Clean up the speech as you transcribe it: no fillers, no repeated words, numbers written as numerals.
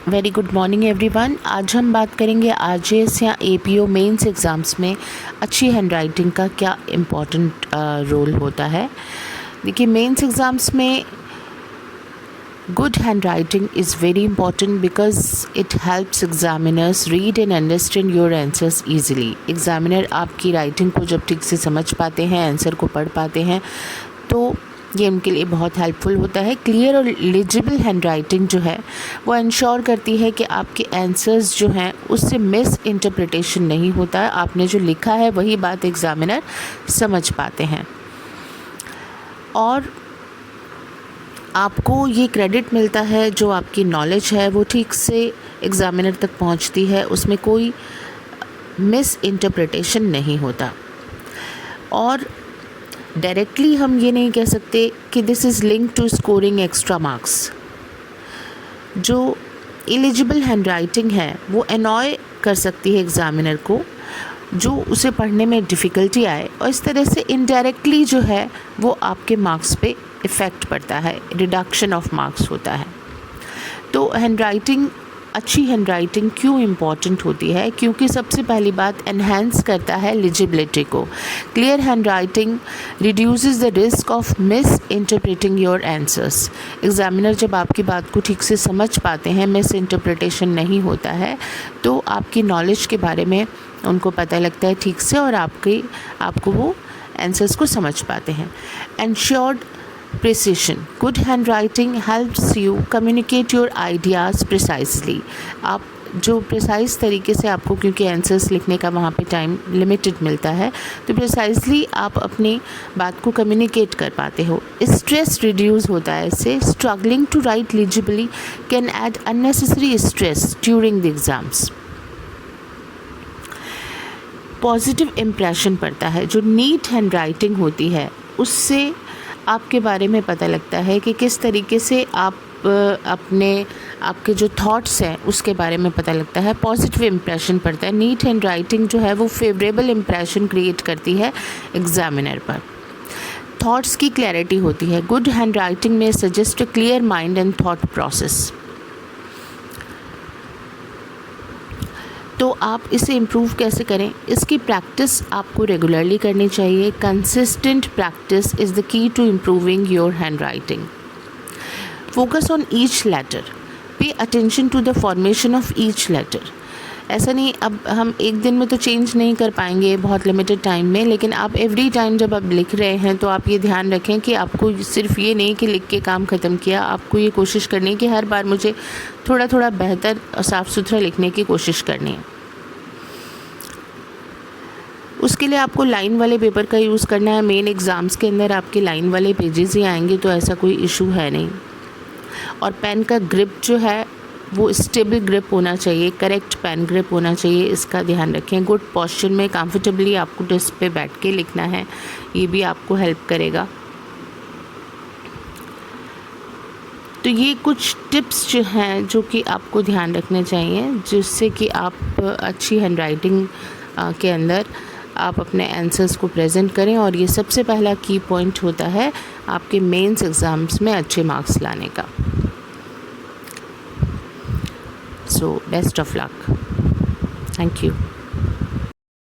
Very good morning everyone. आज हम बात करेंगे आरजेएस या एपीओ मेंस एग्ज़ाम्स में अच्छी हैंडराइटिंग का क्या इम्पोर्टेंट रोल होता है। देखिए, मेंस एग्ज़ाम्स में good handwriting is very important because it helps examiners read and understand your answers easily. Examiner आपकी राइटिंग को जब ठीक से समझ पाते हैं, आंसर को पढ़ पाते हैं, तो ये उनके लिए बहुत हेल्पफुल होता है। क्लियर और लीजिबल हैंडराइटिंग जो है वो इंश्योर करती है कि आपके आंसर्स जो हैं उससे मिस इंटरप्रिटेशन नहीं होता है। आपने जो लिखा है वही बात एग्ज़ामिनर समझ पाते हैं और आपको ये क्रेडिट मिलता है, जो आपकी नॉलेज है वो ठीक से एग्ज़ामिनर तक पहुंचती है, उसमें कोई मिस इंटरप्रिटेशन नहीं होता। और डायरेक्टली हम ये नहीं कह सकते कि this is link to scoring extra marks. जो एलिजिबल हैंडराइटिंग है वो अनॉय कर सकती है एग्ज़ामिनर को, जो उसे पढ़ने में डिफ़िकल्टी आए, और इस तरह से इनडायरेक्टली जो है वो आपके मार्क्स पे इफ़ेक्ट पड़ता है, रिडक्शन ऑफ मार्क्स होता है। तो अच्छी हैंडराइटिंग क्यों इम्पॉर्टेंट होती है? क्योंकि सबसे पहली बात, एनहेंस करता है लिजिबिलिटी को। Clear handwriting reduces the risk of miss interpreting your answers. Examiner जब आपकी बात को ठीक से समझ पाते हैं, मिस इंटरप्रिटेशन नहीं होता है, तो आपकी नॉलेज के बारे में उनको पता लगता है ठीक से, और आपको वो आंसर्स को समझ पाते हैं। Ensured precision. Good handwriting helps you communicate your ideas precisely. आप जो प्रिसाइज तरीके से आपको, क्योंकि आंसर्स लिखने का वहाँ पे टाइम लिमिटेड मिलता है, तो प्रिसाइजली आप अपनी बात को कम्युनिकेट कर पाते हो। स्ट्रेस रिड्यूस होता है इससे। Struggling to write legibly can add unnecessary stress during the exams. Positive impression पड़ता है। जो नीट हैंडराइटिंग होती है उससे आपके बारे में पता लगता है कि किस तरीके से आपके जो थॉट्स हैं उसके बारे में पता लगता है। पॉजिटिव इम्प्रेशन पड़ता है। नीट हैंडराइटिंग जो है वो फेवरेबल इम्प्रेशन क्रिएट करती है एग्ज़ामिनर पर। थॉट्स की क्लैरिटी होती है। गुड हैंडराइटिंग में suggest a clear mind and thought process. तो आप इसे इम्प्रूव कैसे करें? इसकी प्रैक्टिस आपको रेगुलरली करनी चाहिए। Consistent practice is the key to improving your handwriting. Focus on each letter. Pay attention to the formation of each letter. ऐसा नहीं, अब हम एक दिन में तो चेंज नहीं कर पाएंगे, बहुत लिमिटेड टाइम में, लेकिन आप एवरी टाइम जब आप लिख रहे हैं तो आप ये ध्यान रखें कि आपको सिर्फ ये नहीं कि लिख के काम ख़त्म किया, आपको ये कोशिश करनी है कि हर बार मुझे थोड़ा थोड़ा बेहतर और साफ़ सुथरा लिखने की कोशिश करनी है। उसके लिए आपको लाइन वाले पेपर का यूज़ करना है। मेन एग्ज़ाम्स के अंदर आपके लाइन वाले पेजेस ही आएंगे, तो ऐसा कोई इशू है नहीं। और पेन का ग्रिप जो है वो स्टेबल ग्रिप होना चाहिए, करेक्ट पेन ग्रिप होना चाहिए, इसका ध्यान रखें। गुड पोस्चर में कंफर्टेबली आपको डेस्क पे बैठ के लिखना है, ये भी आपको हेल्प करेगा। तो ये कुछ टिप्स जो हैं जो कि आपको ध्यान रखने चाहिए, जिससे कि आप अच्छी हैंडराइटिंग के अंदर आप अपने आंसर्स को प्रेजेंट करें। और ये सबसे पहला की पॉइंट होता है आपके मेंस एग्ज़ाम्स में अच्छे मार्क्स लाने का। So best of luck. Thank you.